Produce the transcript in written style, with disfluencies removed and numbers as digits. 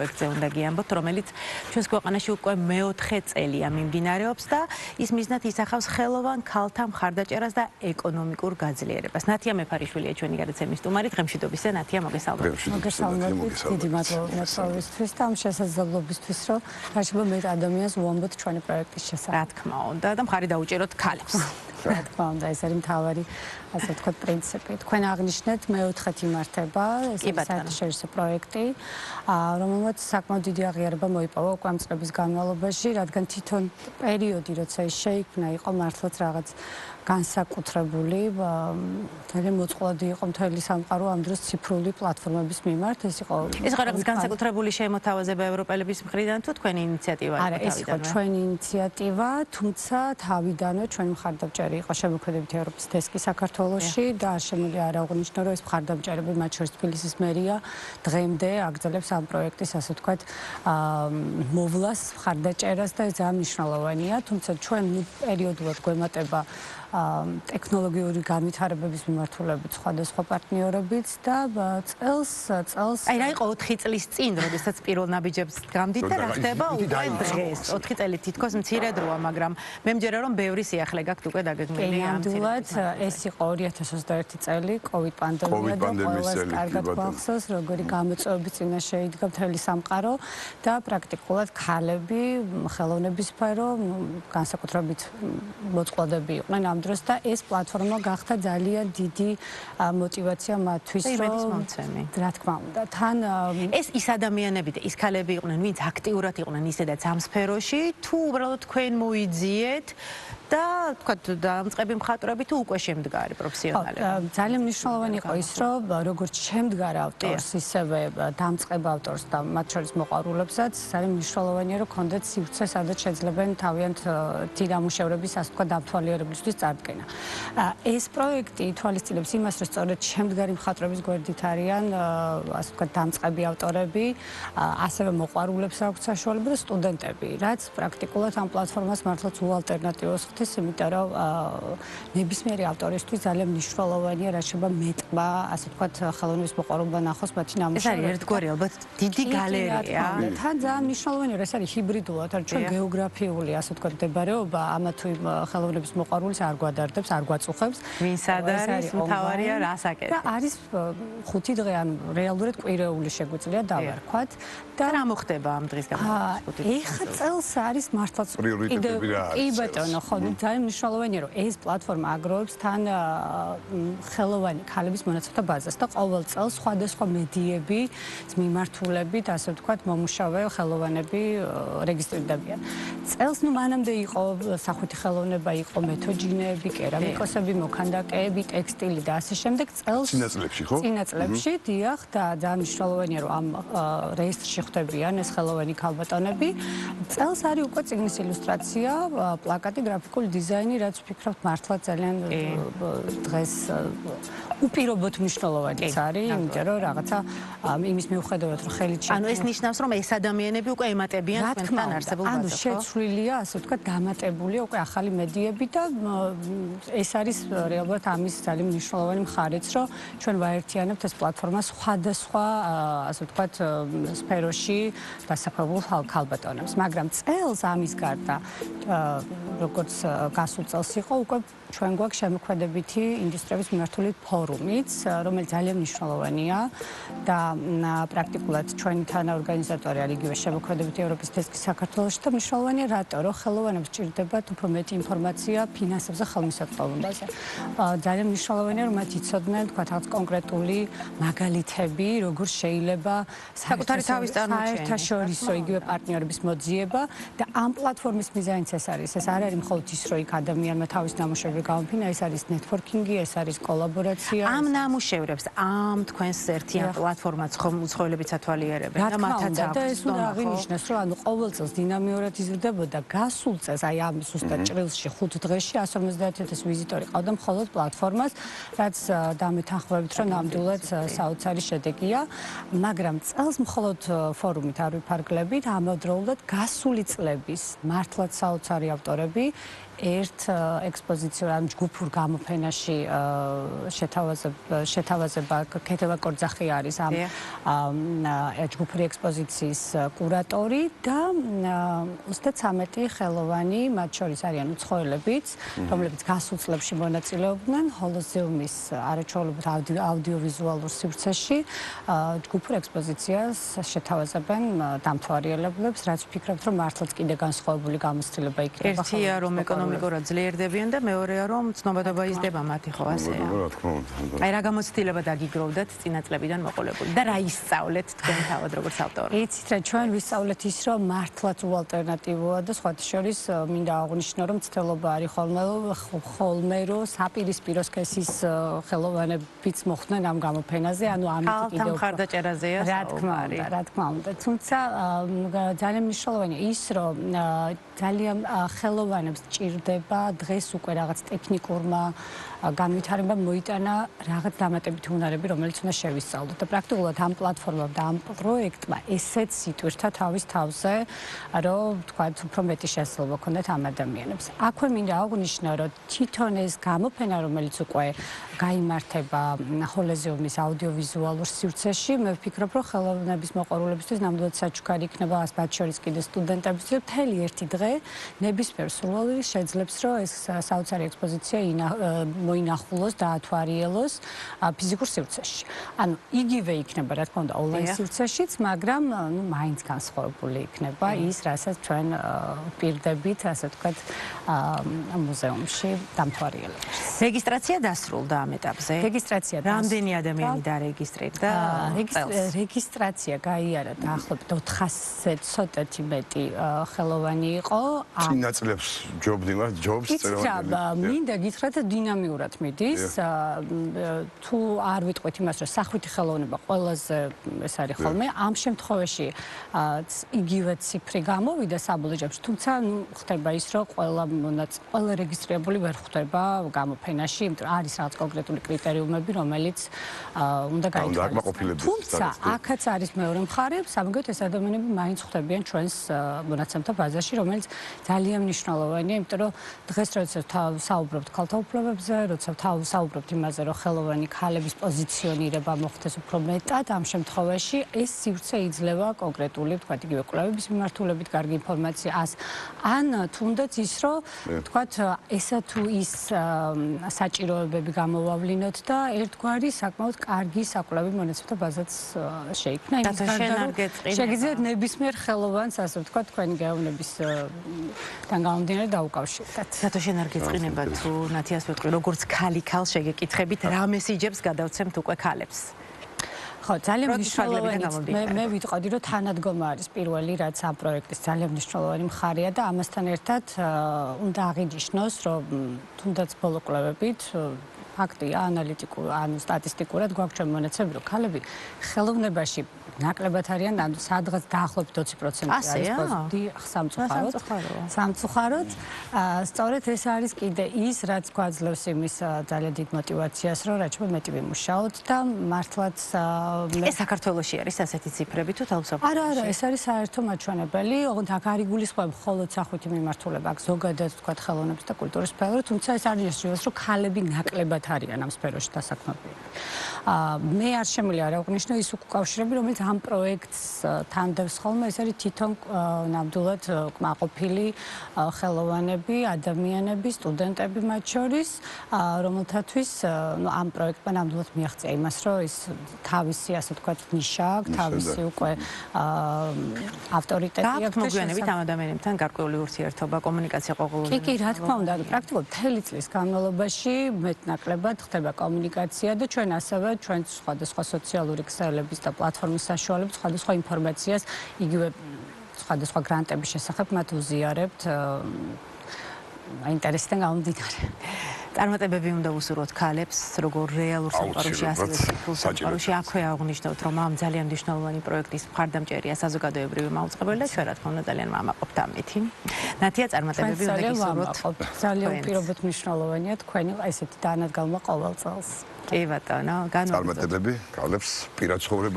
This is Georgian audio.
პროექტზე უნდა გიამბოთ, რომელიც ჩვენს ქვეყანაში უკვე მეოთხე წელია მიმდინარეობს და ის მიზნად ისახავს ხელოვან ქალთა მხარდაჭერას და ეკონომიკურ გაძლიერებას. ნათია მეფარიშვილია ჩვენი გადაცემის სტუმარი, დღემშვიდობისა ნათია, მოგესალმებით. მოგესალმებით, დიდი მადლობა მოსწავლისთვის და ამ შესაძლებლობისთვის, რომ გაჩვენო მეტ ადამიანს ვუამბოთ ჩვენი პროექტის შესახებ. რა თქმა უნდა, და მხარი დაუჭეროთ ქალებს. რა თქმა უნდა, ეს არის მთავარი, ასე ვთქვათ, პრინციპი. თქვენ აღნიშნეთ, მეოთხედ იმართება ეს საერთაშორისო პროექტი, რომელმაც საკმაოდ დიდი აღიარება მოიპოვა უკვე ამ წლების განმავლობაში, რადგან თვითონ პერიოდი, როცა ის შეიქმნა, იყო მართლაც რაღაც განსაკუთრებული, ძალიან მოწყვლადი იყო მთელი სამყარო ამ დროს ციფრული პლატფორმების მიმართ. ეს იყო რაღაც განსაკუთრებული შემოთავაზება ევროპელების მხრიდან თუ თქვენი ინიციატივა? არა, ეს იყო ჩვენი ინიციატივა, თუმცა თავიდანვე ჩვენი მხარდამჭერი იყო შემოქმედებითი ევროპის დესკი საქართველოში და შემიძლია არ აღვნიშნო, რომ ეს მხარდამჭერები, მათ შორის თბილისის მერია, დღემდე აგრძელებს ამ პროექტის, ასე ვთქვათ, მოვლას, მხარდაჭერას და ეს ძალიან მნიშვნელოვანია, თუმცა ჩვენ პერიოდულად გვემატება ტექნოლოგიური განვითარებების მიმართულებით სხვადასხვა პარტნიორებით და წელს აი რა იყო 4 წლის წინ, როდესაც პირველ ნაბიჯებს გამდით და რა ხდება უკვე დღეს? 4 წელი თითქოს მცირე დროა, მაგრამ მე მჯერა რომ ბევრი სიახლე გაქვთ უკვე დაგეგმილი ამ ნამდვილად ეს იყო 2021 წელი, COVID პანდემია და ყველას კარგად გვახსოვს, როგორი გამოწვევების წინაშე იდგა მთელი სამყარო და პრაქტიკულად ქალები, ხელოვნების სფერო, განსაკუთრებით მოწყვლადები იყვნენ ამ დროს და ეს პლატფორმა გახდა ძალიან დიდი мотиваცია მათთვის, რომ რა თქმა უნდა, თან ის ადამიანები და ის ქალები იყვნენ, ვინც აქტიურად იყვნენ ისედაც ამ სფეროში, თუ უბრალოდ თქვენ მოიძიეთ და თქვათ დამწყები მხატვრები თუ უკვე შემდგარი პროფესიონალები. ძალიან მნიშვნელოვანი იყო ის, რომ როგორც შემდგარ ავტორს, ისევე დამწყებ ავტორს და მათ შორის მოყვარულებსაც ძალიან მნიშვნელოვანია, რომ კონდეთ სივრცე, სადაც შეძლებენ თავიანთ თირამუშევრების, ასე ვთქვათ, დამთვალიერებლისთვის წარდგენა. ეს პროექტი ითვალისწინებს იმას, რომ სწორედ შემდგარი მხატვრების გვერდით არიან, ასე ვთქვათ, დამწყები ავტორები, ასევე მოყვარულებს აქვს საშუალება და სტუდენტები, რაც პრაქტიკულად ამ პლატფორმას მართლაც უალტერნატივოს იმიტომ რომ ნებისმიერი ავტორისთვის ძალიან მნიშვნელოვანია, რა შეიძლება მეტყვა, ასე ვთქვათ, ხელოვნების მოყვარულობა ნახოს მათი ნამუშევრები. ეს არის ერთგვარი ალბათ დიდი გალერეა. თან ძალიან მნიშვნელოვანია, რომ ეს არის ჰიბრიდულად, რომ ჩვენ გეოგრაფიული, ასე ვთქვათ, მდებარეობა ამა თუ იმ ხელოვნების მოყვარულს არ გვადარდებს, არ გვაწუხებს. ვინც არის მთავარია რას აკეთებს. და არის 5 დღე, ანუ რეალურად კვირეული შეგვიძლია დავარქვათ და რა მოხდება ამ დღის განმავლობაში? ეხა წელს არის მართლაც კი ბატონო, ხო, ძალიან მნიშვნელოვანია, რომ ეს პლატფორმა აგროვებს თან ხელოვანი ქალების მონაცემთა ბაზას და ყოველ წელს სხვადასხვა მედიები, მიმართულებით, ასე ვთქვათ, მომუშავე ხელოვანები რეგისტრირდებიან. წელს მანამდე იყო სახვითი ხელოვნება, იყო მეთოჯინეები, კერამიკოსები, მოქანდაკეები, ტექსტილი და ასე შემდეგ. წელს წინაწლებში, ხო? წინაწლებში, დიახ, და ძალიან მნიშვნელოვანია, რომ ამ რეესტრში ხვდებიან ეს ხელოვანი ქალბატონები. წელს არის უკვე წიგნის ილუსტრაცია, პლაკატი, გრაფიკული დიზაინი, რაც ვფიქრობ მართლა ძალიან დღეს უპირობოდ მნიშვნელოვანიც არის, იმიტომ რომ რაღაცა იმის მიუხედავად რომ ხელით ანუ ეს ნიშნავს რომ ეს ადამიანები უკვე ემატებიან თქვენთან არსებულ ბაზას, ხო? ანუ შეცვლილია, ასე ვთქვათ, დამატებულია უკვე ახალი მედიები და ეს არის რეალურად ამის ძალიან მნიშვნელოვანი მხარეც, რომ ჩვენ ვაერთიანებთ ეს პლატფორმა სხვადასხვა, ასე ვთქვათ, სფეროში დასაქმებულ ქალბატონებს, მაგრამ წელს ამის გარდა როგორც გასულ წელს იყო უკვე ჩვენ გვაქვს შემოქმედებითი ინდუსტრიების მიმართული ფორუმიც, რომელიც ძალიან მნიშვნელოვანია და პრაქტიკულად ჩვენი თანაორგანიზატორი არის იგივე შემოქმედებითი ევროპის დესკი საქართველოში და მნიშვნელოვანია რატო, რომ ხელოვანებს სჭირდებათ უფრო მეტი ინფორმაცია ფინანსებზე, ხელმისაწვდომობაზე. ძალიან მნიშვნელოვანია, რომ მათ იცოდნენ, თქვათ, რაღაც კონკრეტული მაგალითები, როგორ შეიძლება საკუთარი თავის წარმოჩენა, საერთაშორისო იგივე პარტნიორების მოძიება და ამ პლატფორმის მიზანიც ეს არის. ეს არ არის მხოლოდ ის, რომ იქ ადამიანმა თავის ნამუშევრები გამოფინა, ეს არის ნეტვორკინგი, ეს არის კოლაბორაცია. ამ ნამუშევრებს, ამ თქვენს ერთიან პლატფორმას ხომ უცხოელებიც ათვალიერებენ და მათაც აქვს. და ეს უნდა აღინიშნოს, რომ ანუ ყოველ წელს დინამიურად იზრდებოდა. გასულ წელს, აი ამ ზუსტად ჭრილში 5 დღეში 150,000 ვიზიტორი ყავდა მხოლოდ პლატფორმას, რაც დამეთანხმებით, რომ ნამდვილად საოცარი შედეგია, მაგრამ წელს მხოლოდ ფორუმით არ ვიფარგლებით, ამავდროულად გასული წლების მართლაც საოცარი ავტორები ერთ ექსპოზიციურ ან ჯგუფურ გამოფენაში შეთავაზება ქეთევა კორძახი არის ამ ჯგუფური ექსპოზიციის კურატორი და 33 ხელოვანი, მათ შორის არიან უცხოელებიც, რომლებიც გასულ წლებში მონაწილეობდნენ ჰოლოზეუმის არაჩვეულებრივ აუდიოვიზუალურ სივრცეში ჯგუფურ ექსპოზიციას შეთავაზებენ დამთვალიერებლებს, რაც ვფიქრობთ, რომ მართლაც კიდე განსხვავებული გამოცდილება იქნება. ერთია რომ ეკონომიკურად ძლიერდებიან და მეორეა რომ ცნობადობა იზრდება მათი, ხო ასეა. აი რა გამოცდილება დაგიგროვდათ წინა წლებიდან მოყოლებული და რა ისწავლეთ თქვენ თავად როგორც ავტორი? იცით რა, ჩვენ ვისწავლეთ ის, რომ მართლაც უალტერნატივოა და სხვათა შორის მინდა აღვნიშნო, რომ ცდელობა არის ხოლმე რომ საპირისპირო სქესის ხელოვანებიც მოხვდნენ ამ გამოფენაზე, ანუ ამით კიდევ მხარდაჭერაზეა საუბარი. რა თქმა უნდა, თუმცა ძალიან მნიშვნელოვანია ის, რომ ძალიან ხელოვანებს ჭირდება დღეს უკვე რაღაც ტექნიკურმა განვითარებამ მოიტანა რაღაც დამატებითი უნარები, რომელიც უნდა შევისწავლოთ. და პრაქტიკულად ამ პლატფორმამ და ამ პროექტმა ესეც იტვირთა თავის თავზე, რომ თქვათ, უფრო მეტი შესაძლებლობა ჰქონდათ ამ ადამიანებს. აქვე მინდა აღვნიშნო, რომ თვითონ ეს გამოფენა, რომელიც უკვე გაიმართება ჰოლოზეუმის აუდიოვიზუალურ სივრცეში, მე ვფიქრობ, რომ ხელოვნების მოყვარულებისთვის ნამდვილად საჩუქარი იქნება მათ შორის კიდე სტუდენტებისთვის. მთელი ერთი დღე ნებისმიერ სურვილს შეძლებს, რომ ეს საოცარი ექსპოზიცია მოინახულოს და ათვალიეროს ფიზიკურ სივრცეში. ანუ იგივე იქნება, რა თქმა უნდა, ონლაინ სივრცეშიც, მაგრამ მაინც განსხვავებული იქნება ის, რასაც ჩვენ პირდებით, ასე ვთქვათ, მუზეუმში დამთვალიერებს. რეგისტრაცია დასრულდა ამ ეტაპზე? რეგისტრაცია რამდენი ადამიანი დარეგისტრირდა? რეგისტრაცია გაიარა დაახლოებით 400-ზე ცოტათი მეტი ხელოვანი იყო. წინა წლებს ჯობდივარ, ჯობს წეროთელი. მინდა გითხრათ, დინამიურად მიდის. თუ არ ვიტყვით იმას, რომ სახვითი ხელოვნება ყველაზე ეს არის ხოლმე, ამ შემთხვევაში იგივე ციფრი გამოვიდა საბოლოო ჯამში, თუმცა ხდება ის, რომ ყველა რეგისტრირებული ვერ ხვდება გამოფენაში, იმიტომ რომ არის რაღაც კონკრეტული კრიტერიუმები, რომელიც უნდა გაითვალისწინოს. თუმცა აქაც არის მეორე მხარე, სამაგოდ ეს ადამიანები მაინც ხვდებიან ჩვენს მონაცემთა ბაზაში, რომელიც ძალიან მნიშვნელოვანია, იმიტომ რომ დღეს როცა საუბრობთ ქალთა უფლებებზე, როცა საუბრობთ იმაზე, რომ ხელოვანი ქალების პოზიციონირება მოხდეს უფრო მეტად, ამ შემთხვევაში ეს სივრცე იძლევა კონკრეტული, თქვათ, იგივე კვლევების მიმართულებით კარგი ინფორმაციას, ან თუნდაც ის, რომ თქვათ, ესა თუ ის საჭიროებები გამოვავლინოთ და ერთგვარი საკმაოდ კარგი საკვლევი მონაცემთა ბაზაც შეიქმნა. იმის გარდა შეგიძლიათ ნებისმიერ ხელოვანს, ასე ვთქვათ, თქვენი გეოვნებისგან გამომდინარე დაუკავშირდეთ. რატო შენ არ გეწყინება თუ ნათიას ვეტყვი, როგორც ქალი ქალს შეგეკითხებით, რა მესიჯებს გადავცემთ უკვე ქალებს? ხო, ძალიან მნიშვნელოვანი. მე ვიტყოდი, რომ თანადგომა არის პირველი, რაც ამ პროექტის ძალიან მნიშვნელოვანი მხარეა და ამასთან ერთად უნდა აღინიშნოს, რომ თუნდაც ბოლო კვლევებით ფაქტია, ანალიტიკურ, ანუ სტატისტიკურად გვაქვს ჩვენ მონაცემები, რომ ქალები ხელოვნებაში ნაკლებად არიან, ანუ სადღაც დაახლოებით 20% არის სამწუხაროდ. სწორედ ეს არის კიდე ის, რაც გვაძლევს იმის ძალიან დიდ мотиваციას, რომ რაც ჩვენ მეტი ვიმუშაოთ და მართლაც ეს საქართველოში არის ასეთი ციფრები თუ თავსაფარში? არა, ეს არის საერთო მაჩვენებელი, ოღონდ აქ არ იგულისხმება მხოლოდ სახვითი მიმართულება, აქ ზოგადად თქვათ ხელოვნების და კულტურის სფერო, თუმცა ეს არ ნიშნავს, რომ ქალები ნაკლებად არიან ამ სფეროში დასაქმებულები. მე არ შემიძლია არ აღვნიშნო ის უკავშირები, რომელიც ამ პროექტს თანდებს ხოლმე, ეს არის თვითონ ნამდვილად კმაყოფილი ხელოვანები, ადამიანები, სტუდენტები მათ შორის, რომელთათვის ამ პროექტმა ნამდვილად მიაღწია იმას, რომ ის თავისი, ასე ვთქვათ, ნიშა აქვს, თავისი უკვე ავტორიტეტი აქვს. მოგვიანებით ამ ადამიანებთან გარკვეული ურთიერთობა, კომუნიკაცია ყოველდღიურად. კი, რა თქმა უნდა, პრაქტიკულად მთელი წლის განმავლობაში მეტნაკლებად ხდება კომუნიკაცია და ჩვენ ასევე ჩვენ სხვადასხვა სოციალური ქსელების და პლატფორმის საშუალებით სხვადასხვა ინფორმაციას იგივე სხვადასხვა გრანტების შესახებ მათ უზიარებთ ინტერესიდან გამომდინარე. წარმატებები უნდა უსურვოთ ქალებს, როგორ რეალურ სამყაროში, ასევე ციფრულ სამყაროში. აქვე აღვნიშნოთ, რომ ამ ძალიან მნიშვნელოვანი პროექტის მხარდამჭერია საზოგადოებრივი მაუწყებელი და ჩვენ რა თქმა უნდა ძალიან ვამაყობთ ამით. ნათია, წარმატებები უნდა გისურვოთ. ძალიან პირობად მნიშვნელოვანია თქვენი ესეთი დანადგალმა ყოველ წელს. კი ბატონო, წარმატებები ქალებს პირად ცხოვრება